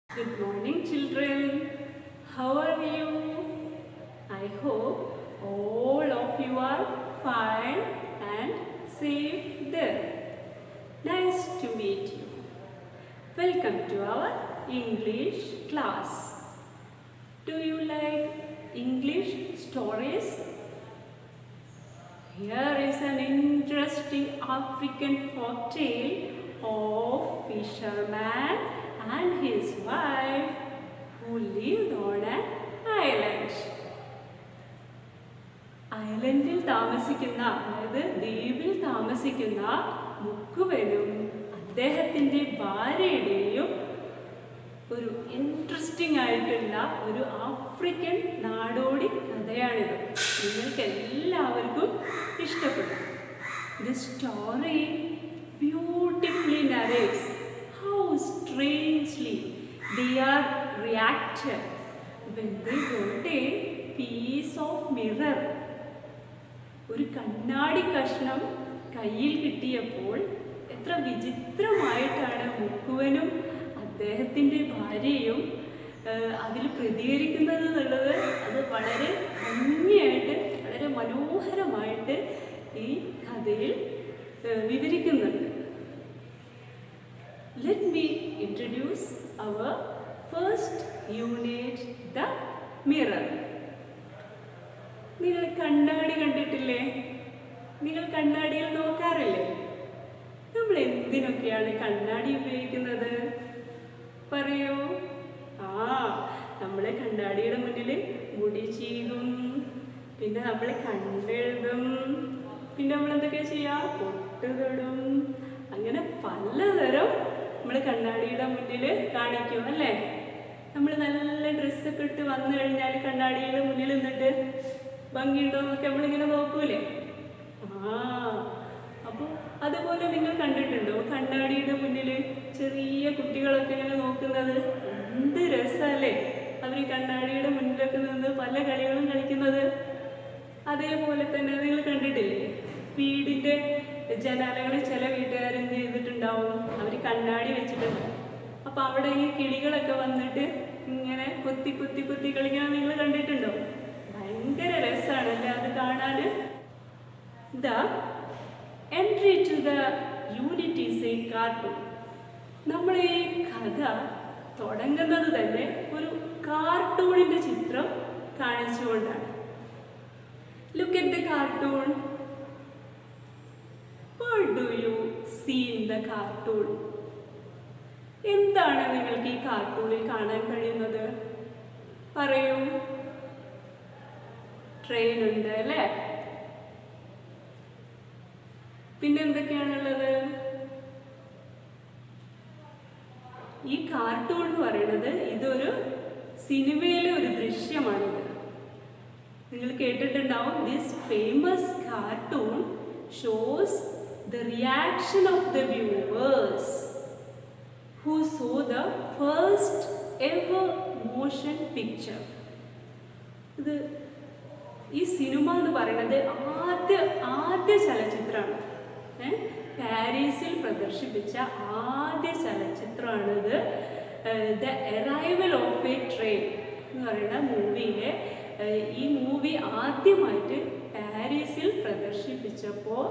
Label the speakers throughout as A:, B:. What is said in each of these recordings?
A: Good morning, children. How are you? I hope all of you are fine and safe there. Nice to meet you. Welcome to our English class. Do you like English stories? Here is an interesting African folk tale of fisherman and his wife who lived on an island. ഐലൻഡിൽ താമസിക്കുന്ന, അതായത് ദ്വീപിൽ താമസിക്കുന്ന മുക്കുവനും അദ്ദേഹത്തിൻ്റെ ഭാര്യയുടെയും ഒരു interesting ആയിട്ടുള്ള ഒരു African നാടോടി കഥയാണിത്. നിങ്ങൾക്ക് എല്ലാവർക്കും ഇഷ്ടപ്പെടും. The story beautifully narrates how strangely they are reacted when they got a piece of mirror. ഒരു കണ്ണാടി കഷ്ണം കയ്യിൽ കിട്ടിയപ്പോൾ എത്ര വിചിത്രമായിട്ടാണ് മുക്കുവനും അദ്ദേഹത്തിൻ്റെ ഭാര്യയും അതിൽ പ്രതികരിക്കുന്നത് എന്നുള്ളത് അത് വളരെ ഭംഗിയായിട്ട്, വളരെ മനോഹരമായിട്ട് ഈ കഥയിൽ വിവരിക്കുന്നുണ്ട്. Let me introduce our first unit, the mirror. നിങ്ങൾ കണ്ണാടി കണ്ടിട്ടില്ലേ? നിങ്ങൾ കണ്ണാടിയിൽ നോക്കാറില്ലേ? നമ്മൾ എന്തിനൊക്കെയാണ് കണ്ണാടി ഉപയോഗിക്കുന്നത്? പറയൂ. നമ്മൾ കണ്ണാടിയുടെ മുന്നിൽ മുടി ചീകും, പിന്നെ നമ്മൾ കണ്ണെഴുതും, പിന്നെ നമ്മൾ എന്തൊക്കെ ചെയ്യാം? പൊട്ട് തൊടും. അങ്ങനെ പലതരം നമ്മൾ കണ്ണാടിയുടെ മുന്നിൽ കാണിക്കും അല്ലേ? നമ്മൾ നല്ല ഡ്രസ്സൊക്കെ ഇട്ട് വന്നു കഴിഞ്ഞാൽ കണ്ണാടിയുടെ മുന്നിൽ നിന്നിട്ട് ഭംഗിയുണ്ടോ എന്നൊക്കെ നമ്മളിങ്ങനെ നോക്കൂലേ? അപ്പോൾ അതുപോലെ നിങ്ങൾ കണ്ടിട്ടുണ്ടോ കണ്ണാടിയുടെ മുന്നിൽ ചെറിയ കുട്ടികളൊക്കെ ഇങ്ങനെ നോക്കുന്നത്? എന്ത് രസമല്ലേ അവർ കണ്ണാടിയുടെ മുന്നിലൊക്കെ നിന്ന് പല കളികളും കളിക്കുന്നത്. അതേപോലെ തന്നെ നിങ്ങൾ കണ്ടിട്ടില്ലേ വീടിൻ്റെ ജനാലകളിൽ ചില വീട്ടുകാരെന്ത് ചെയ്തിട്ടുണ്ടാവും? അവർ കണ്ണാടി വെച്ചിട്ടുണ്ടാവും. അപ്പോൾ അവിടെ ഈ കിളികളൊക്കെ വന്നിട്ട് ഇങ്ങനെ കൊത്തി കൊത്തി കൊത്തി കളിക്കാൻ നിങ്ങൾ കണ്ടിട്ടുണ്ടോ? ഭയങ്കര രസമാണല്ലേ അത് കാണാൻ. The entry to the unit is a cartoon. നമ്മൾ ഈ കഥ തുടങ്ങുന്നത് തന്നെ ഒരു കാർട്ടൂണിൻ്റെ ചിത്രം കാണിച്ചുകൊണ്ടാണ്. Look at the cartoon. What do you see in the cartoon? എന്താണ് നിങ്ങൾക്ക് ഈ കാർട്ടൂണിൽ കാണാൻ കഴിയുന്നത്? പറയൂ. ട്രെയിൻ ഉണ്ട് അല്ലേ? പിന്നെ എന്തൊക്കെയാണുള്ളത്? ഈ കാർട്ടൂൺ എന്ന് പറയുന്നത് ഇതൊരു സിനിമയിലെ ഒരു ദൃശ്യമാണിത്. നിങ്ങൾ കേട്ടിട്ടുണ്ടാവും. This famous cartoon shows the reaction of the viewers who saw the first ever motion picture. ഇത് ഈ സിനിമ എന്ന് പറയുന്നത് ആദ്യ ചലച്ചിത്രമാണ്. പാരീസിൽ പ്രദർശിപ്പിച്ച ആദ്യ ചലച്ചിത്രമാണിത്. The arrival of a train എന്ന് പറയുന്ന മൂവിയിലെ ഈ മൂവി ആദ്യമായിട്ട് പാരീസിൽ പ്രദർശിപ്പിച്ചപ്പോൾ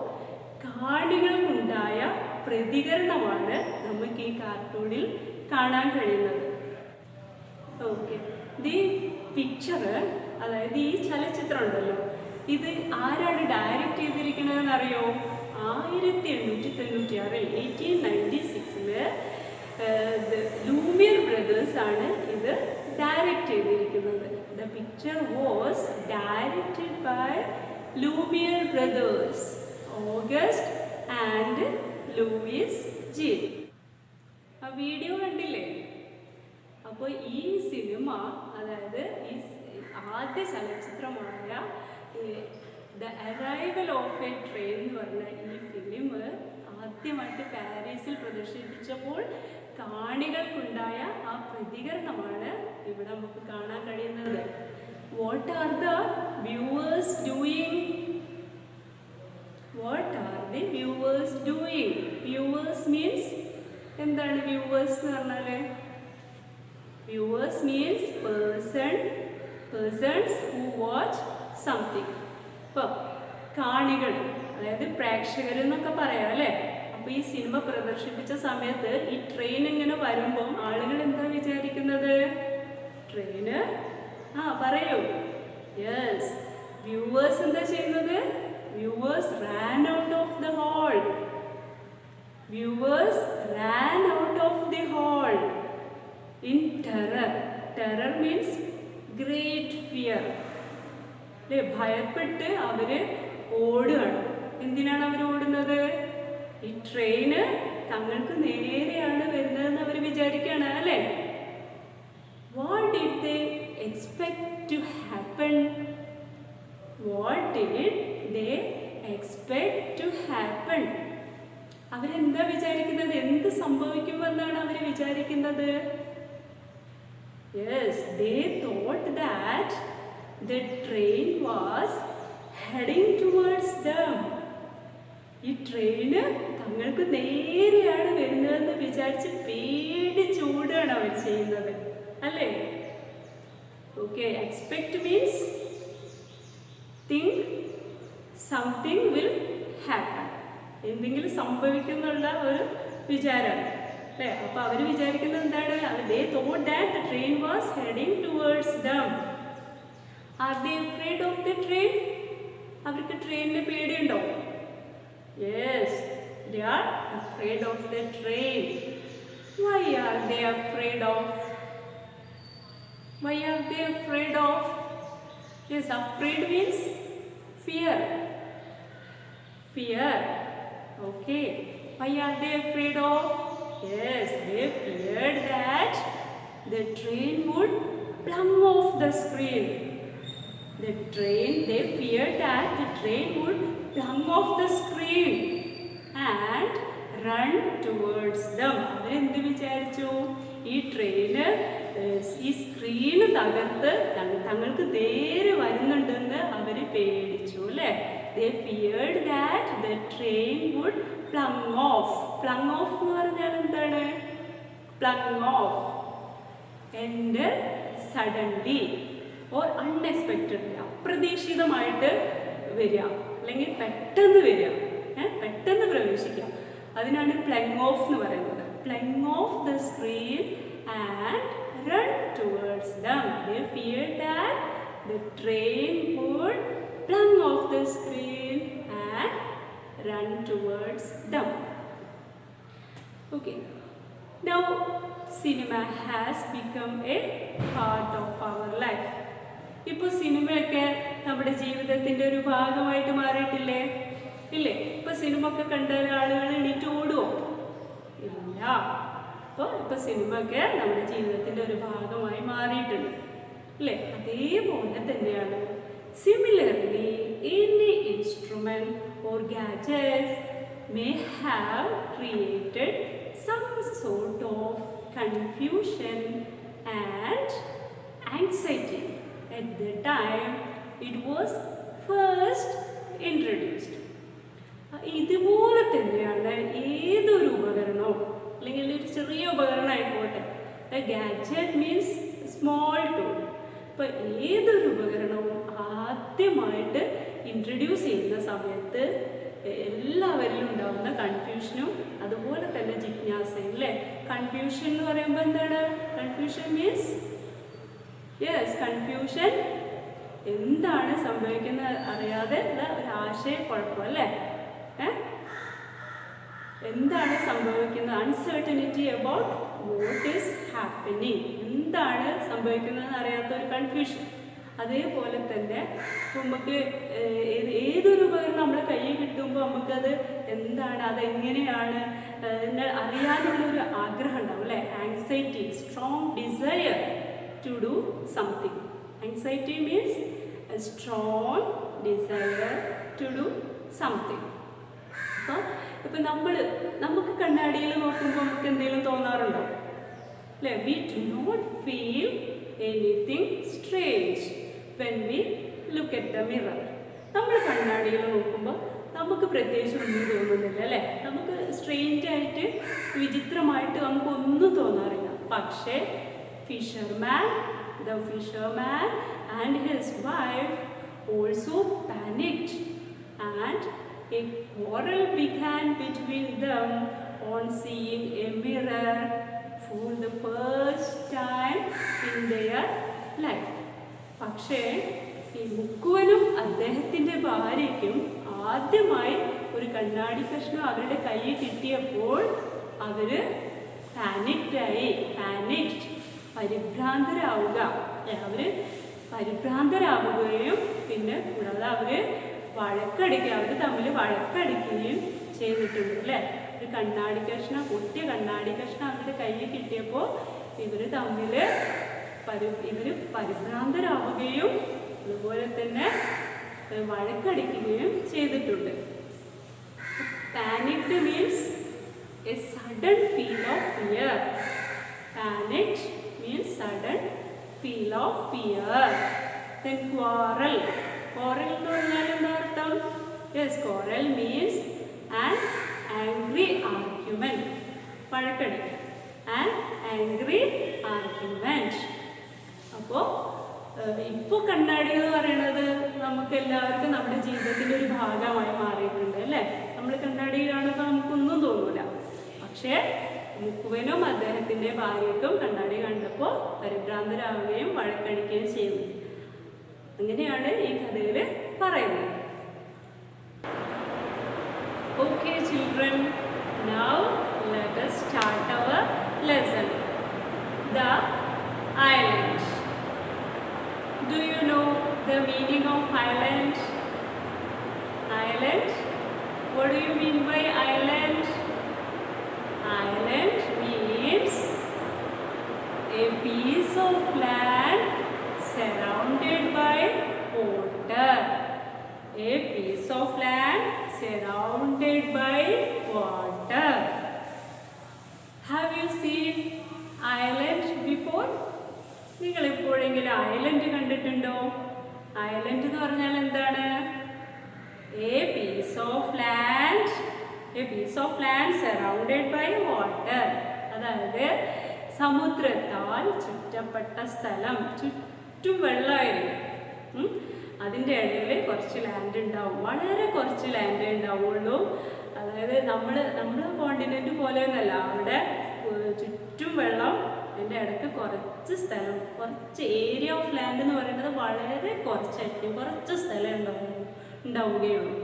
A: കാണികൾക്കുണ്ടായ പ്രതികരണമാണ് നമുക്ക് ഈ കാർട്ടൂണിൽ കാണാൻ കഴിയുന്നത്. ഓക്കെ, ഈ പിക്ചർ, അതായത് ഈ ചലച്ചിത്രം ഉണ്ടല്ലോ, ഇത് ആരാണ് ഡയറക്റ്റ് ചെയ്തിരിക്കുന്നതെന്ന് അറിയോ? 1896 1896 ലൂമിയർ ബ്രദേഴ്സ് ആണ് ഇത് ഡയറക്റ്റ് ചെയ്തിരിക്കുന്നത്. The The picture was directed by Lumiere brothers, August and Louis J. ആ വീഡിയോ കണ്ടില്ലേ? അപ്പോൾ ഈ സിനിമ, അതായത് ഈ ആദ്യ ചലച്ചിത്രമായ the arrival of a train എന്ന് പറഞ്ഞ ഈ ഫിലിം ആദ്യമായിട്ട് പാരീസിൽ പ്രദർശിപ്പിച്ചപ്പോൾ കാണികൾക്കുണ്ടായ ആ പ്രതികരണമാണ് ഇവിടെ നമുക്ക് കാണാൻ കഴിയുന്നത്. What are the viewers doing? What are the viewers doing? Viewers means എന്താണ് വ്യൂവേഴ്സ് എന്ന് പറഞ്ഞാൽ? Viewers means persons who watch something. ഇപ്പോൾ കാണികൾ, അതായത് പ്രേക്ഷകർ എന്നൊക്കെ പറയാം അല്ലേ? അപ്പോൾ ഈ സിനിമ പ്രദർശിപ്പിച്ച സമയത്ത് ഈ ട്രെയിൻ ഇങ്ങനെ വരുമ്പം ആളുകൾ എന്താ വിചാരിക്കുന്നത്? ട്രെയിന് പറയൂ. യെസ്, വ്യൂവേഴ്സ് എന്താ ചെയ്യുന്നത്? Viewers Rann out of the hall. Viewers Rann out of the hall in terror. Terror means great fear അല്ലേ? ഭയപ്പെട്ട് അവര് ഓടുകയാണ്. എന്തിനാണ് അവർ ഓടുന്നത്? ഈ ട്രെയിന് തങ്ങൾക്ക് നേരെയാണ് വരുന്നതെന്ന് അവർ വിചാരിക്കുകയാണ് അല്ലേ? What did they expect to happen? What did they expect to happen? അവരെന്താ വിചാരിക്കുന്നത്? എന്ത് സംഭവിക്കുമെന്നാണ് അവർ വിചാരിക്കുന്നത്? Yes, they thought that the train was heading towards them. ഈ ട്രെയിന് തങ്ങൾക്ക് നേരെയാണ് വരുന്നതെന്ന് വിചാരിച്ച് പേടിച്ചൂടാണ് അവർ ചെയ്യുന്നത് അല്ലേ? Okay, expect means think something will happen. എന്തെങ്കിലും സംഭവിക്കുന്നുള്ള ഒരു വിചാരമാണ് അല്ലേ? അപ്പോൾ അവർ വിചാരിക്കുന്നത് എന്താണ്? they thought that the train was heading towards them. Are they afraid of the train? അവർക്ക് ട്രെയിനിന് പേടിയുണ്ടോ? Yes, they are afraid of the train. Why are they afraid of? Why are they afraid of? Yes, afraid means fear. Fear. Okay. Why are they afraid of? Yes, they feared that the train would plumb off the screen. They feared that the train would plumb off the screen and run towards them. അവരെന്ത് വിചാരിച്ചു? ഈ train ഈ screen തകർത്ത് തങ്ങൾക്ക് നേരെ വരുന്നുണ്ടെന്ന് അവർ പേടിച്ചു അല്ലേ? They feared that the train would plumb off. Plumb off എന്ന് പറഞ്ഞാൽ എന്താണ്? Plumb off. And suddenly or unexpectedly, അപ്രതീക്ഷിതമായിട്ട് വരിക, അല്ലെങ്കിൽ പെട്ടെന്ന് വരിക, പെട്ടെന്ന് പ്രവേശിക്കുക. അതിനാണ് പ്ലങ് ഓഫ് എന്ന് പറയുന്നത്. Plunge off the screen and run towards them. They feared that the train would plunge off the screen and run towards them. Okay. Now, cinema has become a part of our life. ഇപ്പോൾ സിനിമയൊക്കെ നമ്മുടെ ജീവിതത്തിൻ്റെ ഒരു ഭാഗമായിട്ട് മാറിയിട്ടില്ലേ? ഇല്ലേ? ഇപ്പോൾ cinema ഒക്കെ കണ്ടാൽ ആളുകൾ എണീറ്റ് ഓടുമോ? ഇല്ല. ഇപ്പോൾ സിനിമ ഒക്കെ നമ്മുടെ ജീവിതത്തിൻ്റെ ഒരു ഭാഗമായി മാറിയിട്ടുണ്ട് അല്ലേ? അതേപോലെ തന്നെയാണ് similarly any instrument or gadgets may have created some sort of confusion and anxiety at the time it was first introduced. ഇതുപോലെ തന്നെയാണ് ഏതൊരു ഉപകരണവും, അല്ലെങ്കിൽ ഒരു ചെറിയ ഉപകരണം ആയിക്കോട്ടെ, ഗാഡ്ജറ്റ് മീൻസ് സ്മോൾ ടൂൾ. ഇപ്പോൾ ഏതൊരു ഉപകരണവും ആദ്യമായിട്ട് ഇൻട്രൊഡ്യൂസ് ചെയ്യുന്ന സമയത്ത് എല്ലാവരിലും ഉണ്ടാകുന്ന കൺഫ്യൂഷനും അതുപോലെ തന്നെ ജിജ്ഞാസയും അല്ലേ? കൺഫ്യൂഷൻ എന്ന് പറയുമ്പോൾ എന്താണ്? കൺഫ്യൂഷൻ മീൻസ് കൺഫ്യൂഷൻ എന്താണ് സംഭവിക്കുന്നത് അറിയാതെ ഉള്ള ഒരു ആശയക്കുഴപ്പം അല്ലേ? എന്താണ് സംഭവിക്കുന്നത്? Uncertainty about what is happening. എന്താണ് സംഭവിക്കുന്നതെന്ന് അറിയാത്ത ഒരു കൺഫ്യൂഷൻ. അതേപോലെ തന്നെ നമുക്ക് ഏതൊരു ഉപകരണം നമ്മുടെ കയ്യിൽ കിട്ടുമ്പോൾ നമുക്കത് എന്താണ്, അതെങ്ങനെയാണ് അറിയാനുള്ളൊരു ആഗ്രഹം ഉണ്ടാവും അല്ലേ? Anxiety, strong desire to do something. Anxiety means a strong desire to do something. അപ്പോൾ നമുക്ക് കണ്ണാടിയിൽ നോക്കുമ്പോൾ നമുക്ക് എന്തെങ്കിലും തോന്നാറുണ്ടോ? അല്ലേ? We do not feel anything strange when we look at the mirror. നമ്മൾ കണ്ണാടിയിൽ നോക്കുമ്പോൾ നമുക്ക് പ്രത്യേകിച്ച് ഒന്നും തോന്നുന്നില്ല അല്ലേ? നമുക്ക് സ്ട്രേഞ്ച് ആയിട്ട് വിചിത്രമായിട്ട് നമുക്കൊന്നും തോന്നാറില്ല. പക്ഷേ the fisherman and his wife also panicked, and a quarrel began between them on seeing a mirror for the first time in their life. പക്ഷേ ഈ മുക്കുവനും അദ്ദേഹത്തിൻ്റെ ഭാര്യയ്ക്കും ആദ്യമായി ഒരു കണ്ണാടി കഷ്ണം അവരുടെ കയ്യിൽ കിട്ടിയപ്പോൾ അവർ പരിഭ്രാന്തരാവുക. അവർ പരിഭ്രാന്തരാവുകയും പിന്നെ കൂടാതെ അവർ തമ്മിൽ വഴക്കടിക്കുകയും ചെയ്തിട്ടുണ്ട് അല്ലേ? ഒരു കണ്ണാടി കഷ്ണം, പൊട്ടിയ കണ്ണാടി കഷ്ണം അവരുടെ കയ്യിൽ കിട്ടിയപ്പോൾ ഇവർ പരിഭ്രാന്തരാവുകയും അതുപോലെ തന്നെ വഴക്കടിക്കുകയും ചെയ്തിട്ടുണ്ട്. Panicked means A sudden feel of fear. Panicked means sudden feel of fear. Then quarrel എന്ന് പറഞ്ഞാൽ എന്താ അർത്ഥം? Yes, quarrel means an angry argument. വഴക്കടി, an angry argument. അപ്പോൾ ഇപ്പോൾ കണ്ണാടി എന്ന് പറയുന്നത് നമുക്ക് എല്ലാവർക്കും നമ്മുടെ ജീവിതത്തിൻ്റെ ഒരു ഭാഗമായി മാറിയിട്ടുണ്ട് അല്ലേ? നമ്മൾ കണ്ണാടി കാണുമ്പോൾ നമുക്കൊന്നും തോന്നൂല. പക്ഷേ മുക്കുവനും അദ്ദേഹത്തിൻ്റെ ഭാര്യയ്ക്കും കണ്ണാടി കണ്ടപ്പോൾ പരിഭ്രാന്തരാവുകയും വഴക്കടിക്കുകയും ചെയ്യുന്നു. അങ്ങനെയാണ് ഈ കഥയിൽ പറയുന്നത്. Okay children, now let us start our lesson. The island. Do you know the meaning of island? Island? What do you mean by island? Island means a piece of land surrounded by water. A piece of land surrounded by water. Have you seen island before? നിങ്ങൾ എപ്പോഴെങ്കിലും island കണ്ടിട്ടുണ്ടോ? Island എന്ന് പറഞ്ഞാൽ എന്താണ്? A piece of land surrounded by water. അതായത് സമുദ്രത്താൽ ചുറ്റപ്പെട്ട സ്ഥലം, ചുറ്റും വെള്ളമായിരിക്കും. അതിൻ്റെ ഇടയിൽ കുറച്ച് ലാൻഡ് ഉണ്ടാവും, വളരെ കുറച്ച് ലാൻഡ് ഉണ്ടാവുള്ളൂ. അതായത് നമ്മൾ കോണ്ടിനെൻ്റ് പോലെയൊന്നുമല്ല, അവിടെ ചുറ്റും വെള്ളം, അതിൻ്റെ ഇടയ്ക്ക് കുറച്ച് സ്ഥലം, കുറച്ച് ഏരിയ ഓഫ് ലാൻഡ് എന്ന് പറയുന്നത് വളരെ കുറച്ചായിരിക്കും, കുറച്ച് സ്ഥലം ഉണ്ടാവുകയുള്ളൂ.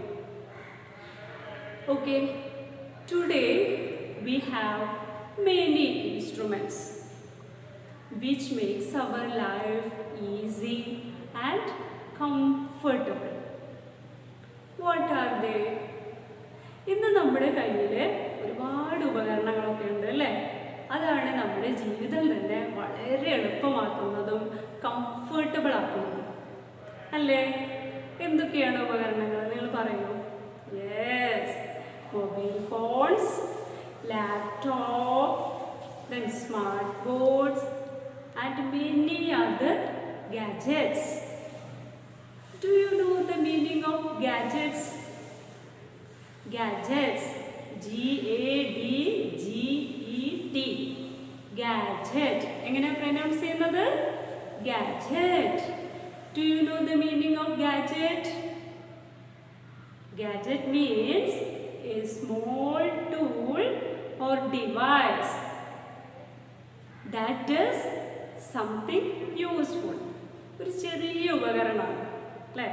A: Okay, today we have many instruments which makes our life easy and comfortable. What are they? ഇന്ന് നമ്മുടെ കയ്യിൽ ഒരുപാട് ഉപകരണങ്ങളൊക്കെ ഉണ്ട് അല്ലേ? അതാണ് നമ്മുടെ ജീവിതം തന്നെ വളരെ എളുപ്പമാക്കുന്നതും കംഫർട്ടബിൾ ആക്കുന്നതും അല്ലേ? എന്തൊക്കെയാണ് ഉപകരണങ്ങൾ നിങ്ങൾ പറയൂ? Yes, mobile phones, laptop, then smart boards and many other gadgets. Do you know the meaning of gadgets? Gadgets, G-A-D-G-E-T, gadget. എങ്ങനെ പ്രൊനൗൺസ് ചെയ്യുന്നത്? Gadget. Do you know the meaning of gadget? Gadget means a small tool or device that is something useful. ഒരു ചെറിയ ഉപകരണമാണ് അല്ലേ?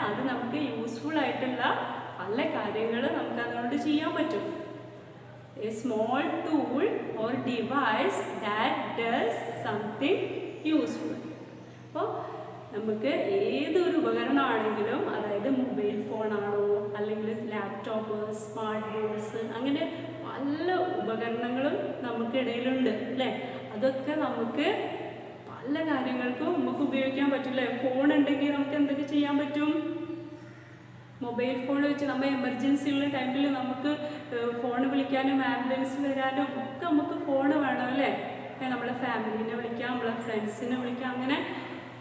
A: അത് നമുക്ക് useful ആയിട്ടുള്ള പല കാര്യങ്ങൾ നമുക്ക് അതുകൊണ്ട് ചെയ്യാൻ പറ്റും. A small tool or device that does something useful. അപ്പോൾ നമുക്ക് ഏതൊരു ഉപകരണമാണെങ്കിലും, അതായത് മൊബൈൽ ഫോണാണോ അല്ലെങ്കിൽ ലാപ്ടോപ്പ്, സ്മാർട്ട് ബോർഡ്സ്, അങ്ങനെ പല ഉപകരണങ്ങളും നമുക്കിടയിലുണ്ട് അല്ലേ. അതൊക്കെ നമുക്ക് പല കാര്യങ്ങൾക്കും നമുക്ക് ഉപയോഗിക്കാൻ പറ്റില്ലേ. ഫോൺ ഉണ്ടെങ്കിൽ നമുക്ക് എന്തൊക്കെ ചെയ്യാൻ പറ്റും? മൊബൈൽ ഫോൺ വെച്ച് നമ്മൾ എമർജൻസി ഉള്ള ടൈമിൽ നമുക്ക് ഫോൺ വിളിക്കാനും ആംബുലൻസ് വരാനും ഒക്കെ നമുക്ക് ഫോൺ വേണം അല്ലേ. നമ്മളെ ഫാമിലിനെ വിളിക്കാം, നമ്മളെ ഫ്രണ്ട്സിനെ വിളിക്കാം, അങ്ങനെ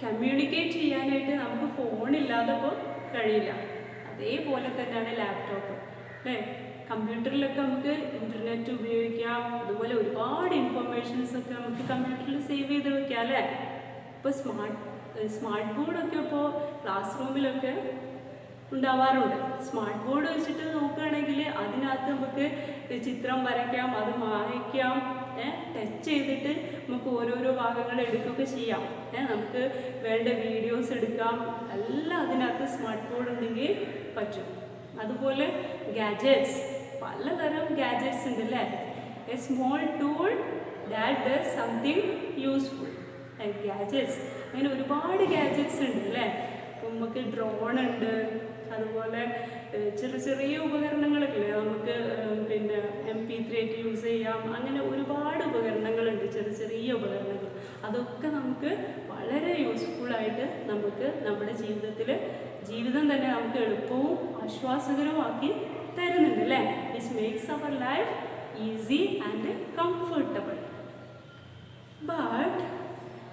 A: കമ്മ്യൂണിക്കേറ്റ് ചെയ്യാനായിട്ട് നമുക്ക് ഫോണില്ലാതെ ഇപ്പോൾ കഴിയില്ല. അതേപോലെ തന്നെയാണ് ലാപ്ടോപ്പ് അല്ലേ. കമ്പ്യൂട്ടറിലൊക്കെ നമുക്ക് ഇൻ്റർനെറ്റ് ഉപയോഗിക്കാം, അതുപോലെ ഒരുപാട് ഇൻഫർമേഷൻസ് ഒക്കെ നമുക്ക് കമ്പ്യൂട്ടറിൽ സേവ് ചെയ്ത് വെക്കാം അല്ലേ. ഇപ്പോൾ സ്മാർട്ട് ബോർഡൊക്കെ ഇപ്പോൾ ക്ലാസ് റൂമിലൊക്കെ ഉണ്ടാവാറുണ്ട്. സ്മാർട്ട് ബോർഡ് വെച്ചിട്ട് നോക്കുകയാണെങ്കിൽ അതിനകത്ത് നമുക്ക് ചിത്രം വരയ്ക്കാം, അത് മായ്ക്കാം, ടച്ച് ചെയ്തിട്ട് നമുക്ക് ഓരോരോ ഭാഗങ്ങൾ എടുക്കുകയൊക്കെ ചെയ്യാം. നമുക്ക് വേണ്ട വീഡിയോസ് എടുക്കാം, എല്ലാം അതിനകത്ത് സ്മാർട്ട് ബോർഡ് ഉണ്ടെങ്കിൽ പറ്റും. അതുപോലെ ഗാഡ്ജറ്റ്സ്, പലതരം ഗാഡ്ജറ്റ്സ് ഉണ്ട് അല്ലേ. A small tool that does something useful. Gadgets അങ്ങനെ ഒരുപാട് ഗാഡ്ജറ്റ്സ് ഉണ്ട് അല്ലേ. അപ്പം നമുക്ക് ഡ്രോൺ ഉണ്ട്, അതുപോലെ ചെറിയ ഉപകരണങ്ങളൊക്കെ നമുക്ക് പിന്നെ MP3 ആയിട്ട് യൂസ് ചെയ്യാം. അങ്ങനെ ഒരുപാട് ഉപകരണങ്ങളുണ്ട്, ചെറിയ ഉപകരണങ്ങൾ. അതൊക്കെ നമുക്ക് വളരെ യൂസ്ഫുള്ളായിട്ട് നമുക്ക് നമ്മുടെ ജീവിതം തന്നെ നമുക്ക് എളുപ്പവും ആശ്വാസകരമാക്കി തരുന്നുണ്ട് അല്ലേ. Which makes our life easy and comfortable. But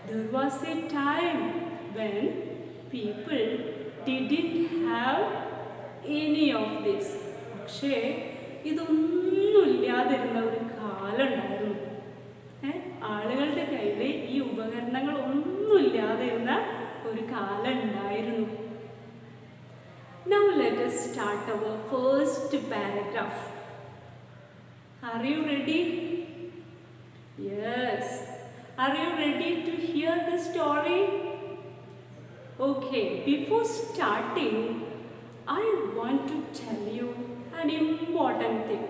A: there was a time when people didn't have any of this. പക്ഷേ ഇതൊന്നുമില്ലാതിരുന്ന ഒരു കാലം ഉണ്ടായിരുന്നു. ആളുകളുടെ കയ്യിൽ ഈ ഉപകരണങ്ങൾ ഒന്നുമില്ലാതിരുന്ന ഒരു കാലം ഉണ്ടായിരുന്നു. Now let us start our first paragraph. Are you ready? Yes. Are you ready to hear the story? Okay, before starting, I want to tell you an important thing.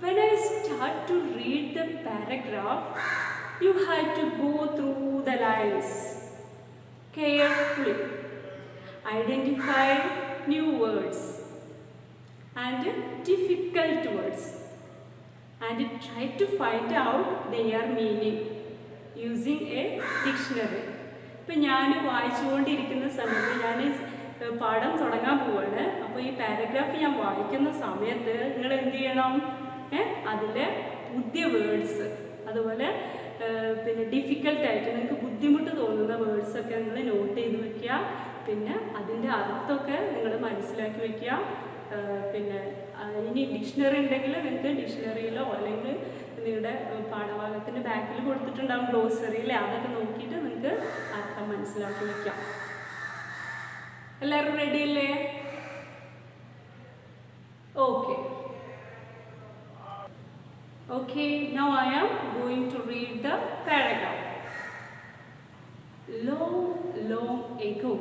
A: When I start to read the paragraph, you have to go through the lines carefully, identify new words and difficult words, and try to find out their meaning using a dictionary. ഇപ്പം ഞാൻ വായിച്ചുകൊണ്ടിരിക്കുന്ന സമയത്ത് ഞാൻ പാഠം തുടങ്ങാൻ പോവാണ്. അപ്പോൾ ഈ paragraph ഞാൻ വായിക്കുന്ന സമയത്ത് നിങ്ങൾ എന്ത് ചെയ്യണം? അതിലെ പുതിയ വേർഡ്സ്, അതുപോലെ പിന്നെ ഡിഫിക്കൽട്ടായിട്ട് നിങ്ങൾക്ക് ബുദ്ധിമുട്ട് തോന്നുന്ന വേർഡ്സൊക്കെ നിങ്ങൾ നോട്ട് ചെയ്ത് വയ്ക്കുക. പിന്നെ അതിൻ്റെ അർത്ഥമൊക്കെ നിങ്ങൾ മനസ്സിലാക്കി വയ്ക്കുക. പിന്നെ ഇനി ഡിക്ഷണറി ഉണ്ടെങ്കിൽ നിങ്ങൾക്ക് ഡിക്ഷണറിയിലോ അല്ലെങ്കിൽ നിങ്ങളുടെ പാഠഭാഗത്തിൻ്റെ ബാക്കിൽ കൊടുത്തിട്ടുണ്ടാകും ഗ്ലോസറിയിലെ, അതൊക്കെ നോക്കിയിട്ട് നിങ്ങൾക്ക് അർത്ഥം മനസ്സിലാക്കി വയ്ക്കാം. എല്ലാവരും റെഡി അല്ലേ? Okay. Okay, now I am going to read the paragraph. Long ago,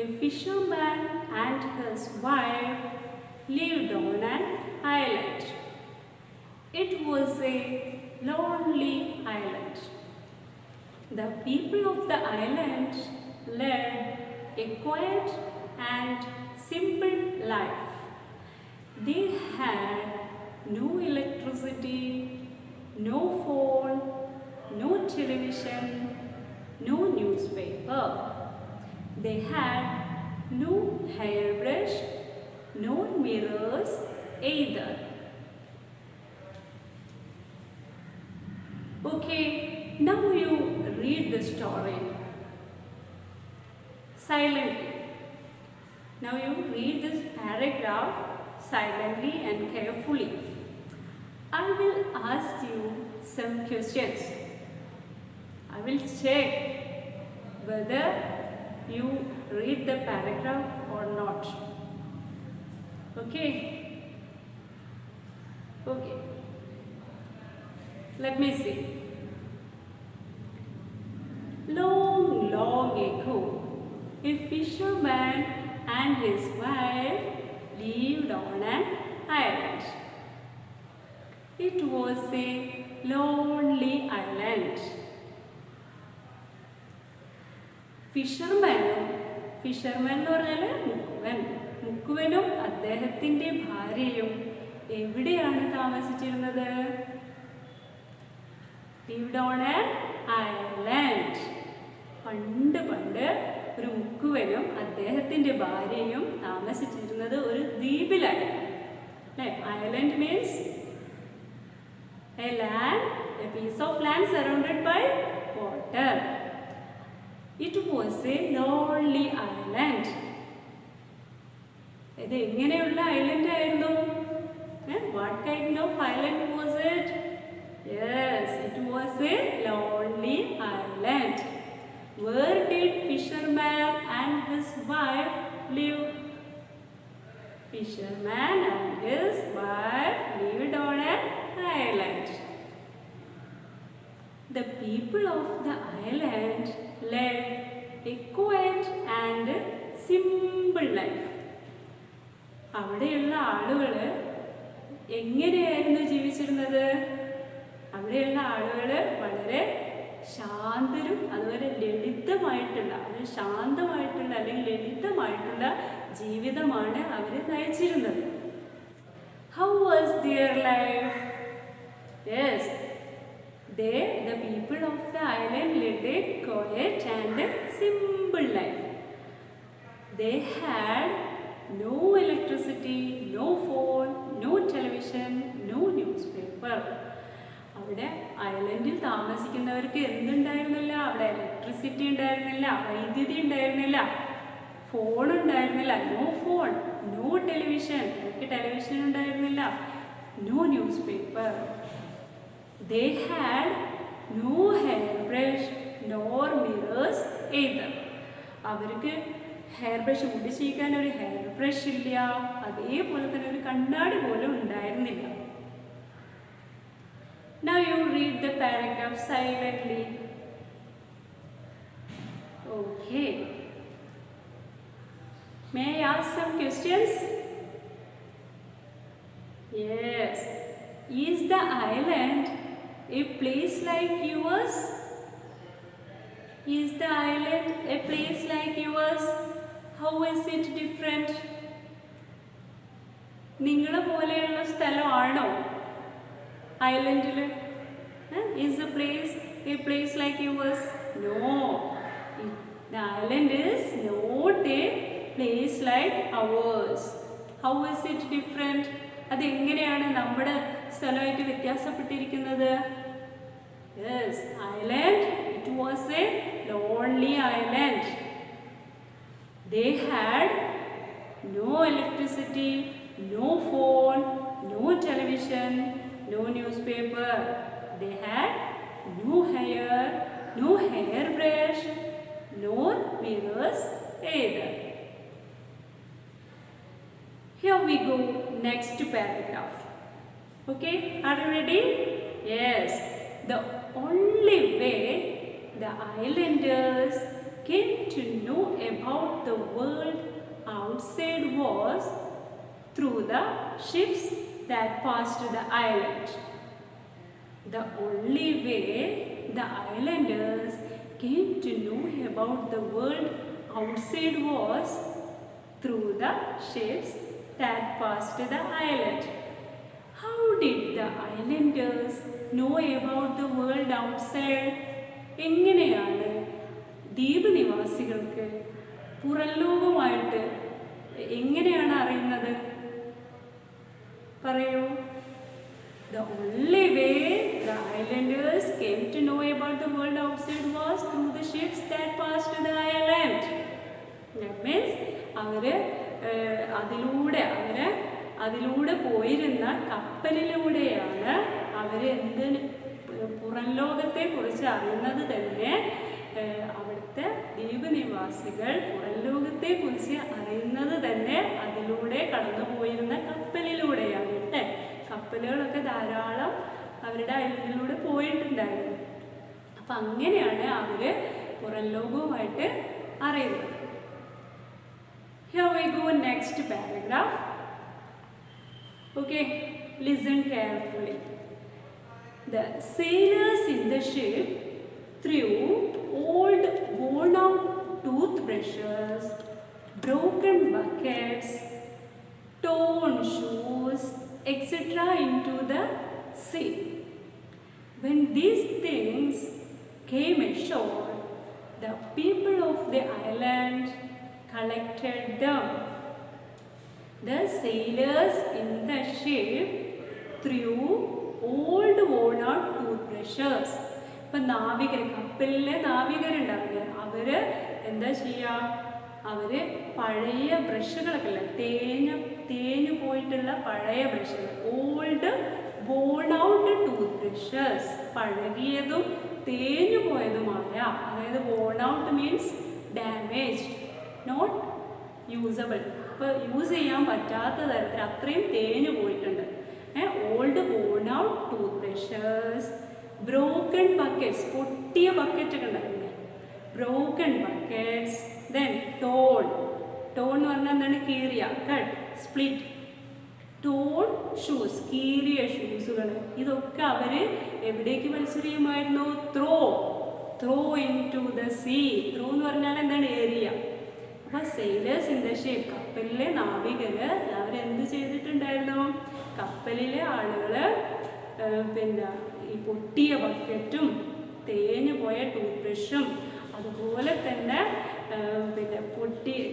A: a fisherman and his wife lived on an island. It was a lonely island. The people of the island led a quiet and simple life. They had no electricity, no phone, no television, no newspaper. They had no hairbrush, no mirrors either. Okay, now you read the story silently. Now you read this paragraph silently and carefully. I will ask you some questions. I will check whether you read the paragraph or not. Okay? Okay. Let me see. Long ago, a fisherman and his wife lived on an island. It was a lonely island. Fisherman എന്ന് പറഞ്ഞാൽ മുക്കുവനും അദ്ദേഹത്തിൻ്റെ ഭാര്യയും എവിടെയാണ് താമസിച്ചിരുന്നത്? lived on an island. പണ്ട് ഒരു മുക്കുവനും അദ്ദേഹത്തിൻ്റെ ഭാര്യയും താമസിച്ചിരുന്നത് ഒരു ദ്വീപിലായിരുന്നു. അല്ലേ? Island means a land, a piece of land surrounded by water. It was a lonely island. ഇത് എങ്ങനെയുള്ള ഐലൻഡ് ആയിരുന്നു? What kind of island was it? Yes, it was a lonely island. Where did fisherman and his wife live? Fisherman and his wife lived on an island. The people of the island led a quiet and simple life. അവിടെയുള്ള ആളുകൾ എങ്ങനെയായിരുന്നു ജീവിച്ചിരുന്നത്? അവിടെയുള്ള ആളുകൾ വളരെ ശാന്തരും അതുപോലെ ശാന്തമായിട്ടുള്ള അല്ലെങ്കിൽ ലളിതമായിട്ടുള്ള ജീവിതമാണ് അവർ നയിച്ചിരുന്നത്. How was their life? Yes, the people of the island led a quiet and simple life. They had no electricity, no phone, no television, no newspaper. അവിടെ ഐലൻഡിൽ താമസിക്കുന്നവർക്ക് എന്തുണ്ടായിരുന്നില്ല? അവിടെ ഇലക്ട്രിസിറ്റി ഉണ്ടായിരുന്നില്ല, വൈദ്യുതി ഉണ്ടായിരുന്നില്ല, ഫോൺ ഉണ്ടായിരുന്നില്ല. നോ ഫോൺ, നോ ടെലിവിഷൻ, അവർക്ക് television ഉണ്ടായിരുന്നില്ല. No newspaper. They had no hairbrush nor mirrors either. അവർക്ക് ഹെയർ ബ്രഷ് മുടി ചീക്കാൻ ഒരു ഹെയർ ബ്രഷ് ഇല്ല, അതേപോലെ തന്നെ ഒരു കണ്ണാടി പോലും ഉണ്ടായിരുന്നില്ല. Now you read the paragraph silently. Okay. May I ask some questions? Yes. Is the island a place like yours? Is the island a place like yours? How is it different? നിങ്ങളെ പോലെയുള്ള സ്ഥലമാണോ ഐലൻഡിൽ? Is the place a place like yours? No. The island is not a place like ours. How is it different? അതെങ്ങനെയാണ് നമ്മുടെ സ്ഥലമായിട്ട് വ്യത്യാസപ്പെട്ടിരിക്കുന്നത്? Yes, island, it was a lonely island. They had no electricity, no phone, no television, no newspaper. They had no hair, no hairbrush, nor mirrors either. Here we go, next paragraph. Okay, are you ready? Yes. The only way the islanders came to know about the world outside was through the ships that passed the island. The only way the islanders came to know about the world outside was through the ships that passed the island. How did the islanders know about the world outside? എങ്ങനെയാണ് ദ്വീപ് നിവാസികൾക്ക് പുറം ലോകമായിട്ട് എങ്ങനെയാണ് അറിയുന്നത്? പറയൂ. The only way the islanders came to know about the world outside was through the ships that passed the island. That means അതിലൂടെ പോയിരുന്ന കപ്പലിലൂടെയാണ് പുറം ലോകത്തെ കുറിച്ച് അറിയുന്നത് തന്നെ. അവിടുത്തെ ദ്വീപ് നിവാസികൾ പുറം ലോകത്തെ കുറിച്ച് അറിയുന്നത് തന്നെ അതിലൂടെ കടന്നു പോയിരുന്ന കപ്പലിലൂടെയാണ്. അല്ലേ? കപ്പലുകളൊക്കെ ധാരാളം അവരുടെ ഐലൻഡിലൂടെ പോയിട്ടുണ്ടായിരുന്നു. അപ്പം അങ്ങനെയാണ് അവർ പുറം ലോകവുമായിട്ട് അറിയുന്നത്. Here we go, next paragraph. Okay, listen carefully. The sailors in the ship threw old worn-out broken buckets, torn shoes, etc. into the sea. When these things came ashore, the people of the island collected them. The sailors in the ship threw old worn out toothbrushes. ഇപ്പം കപ്പലിലെ നാവികരുണ്ടാവില്ലേ, അവർ എന്താ ചെയ്യുക, അവർ പഴയ ബ്രഷുകളൊക്കെ ഇല്ല, തേഞ്ഞു പോയിട്ടുള്ള പഴയ ബ്രഷുകൾ, old worn out tooth brushes, പഴകിയതും തേഞ്ഞു പോയതുമായ, അതായത് worn out means damaged, not usable, ഇപ്പോൾ യൂസ് ചെയ്യാൻ പറ്റാത്ത തരത്തിൽ അത്രയും തേഞ്ഞു പോയിട്ടുണ്ട്. Old worn out tooth brushes, broken buckets, പൊട്ടിയ ബക്കറ്റൊക്കെ ഉണ്ടാവില്ലേ, ബ്രോക്കൺ ബക്കറ്റ്സ്, ദെൻ ടോൺ എന്ന് പറഞ്ഞാൽ എന്താണ്, കീറിയ, കട്ട്, സ്പ്ലിറ്റ്, ടോൺ ഷൂസ്, കീറിയ ഷൂസുകൾ, ഇതൊക്കെ അവർ എവിടേക്ക് വലിച്ചെറിയുമായിരുന്നു, throw into the sea. Throw എന്ന് പറഞ്ഞാൽ എന്താണ്, ഏരിയ. അപ്പോൾ സെയിലേഴ്സ് ഇൻ ദ ഷിപ്പ്, കപ്പലിലെ നാവികർ അവരെന്ത് ചെയ്തിട്ടുണ്ടായിരുന്നു, കപ്പലിലെ ആളുകൾ പിന്നെ ഈ പൊട്ടിയ ബക്കറ്റും തേഞ്ഞു പോയ ടൂത്ത് ബ്രഷും അതുപോലെ തന്നെ പിന്നെ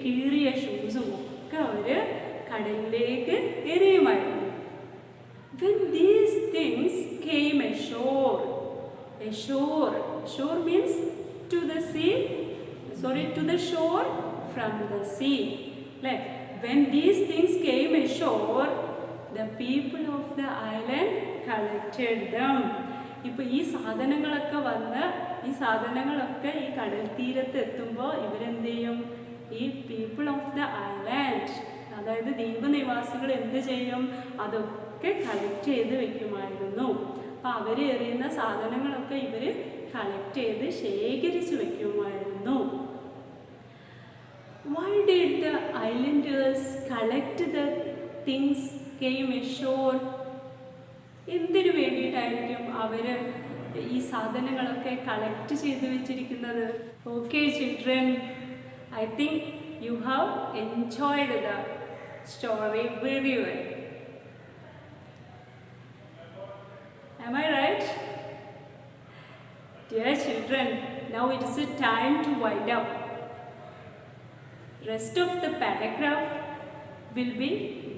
A: കീറിയ ഷൂസും ഒക്കെ അവർ കടലിലേക്ക് എറിയുമായിരുന്നു. When these things came ashore means to the shore from the sea. Like, when these things came ashore, the people of the island collected them. ഇപ്പോൾ ഈ സാധനങ്ങളൊക്കെ ഈ കടൽ തീരത്ത് എത്തുമ്പോൾ ഇവരെന്ത് ചെയ്യും, ഈ പീപ്പിൾ ഓഫ് ദ ഐലാൻഡ്, അതായത് ദ്വീപ് നിവാസികൾ എന്ത് ചെയ്യും, അതൊക്കെ കളക്ട് ചെയ്ത് വെക്കുമായിരുന്നു. അപ്പോൾ അവർ എറിയുന്ന സാധനങ്ങളൊക്കെ ഇവർ കളക്ട് ചെയ്ത് ശേഖരിച്ച് വെക്കുമായിരുന്നു. Why did the islanders collect the things came ashore? എന്തിനു വേണ്ടിയിട്ടായിരിക്കും അവർ ഈ സാധനങ്ങളൊക്കെ കളക്ട് ചെയ്ത് വെച്ചിരിക്കുന്നത്? Okay children, I think you have enjoyed the story very well. Am I right? Dear children, now it is a time to wind up. Rest of the paragraph will be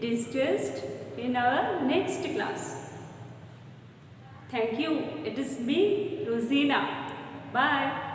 A: discussed in our next class. Thank you. It is me, Rosina. Bye.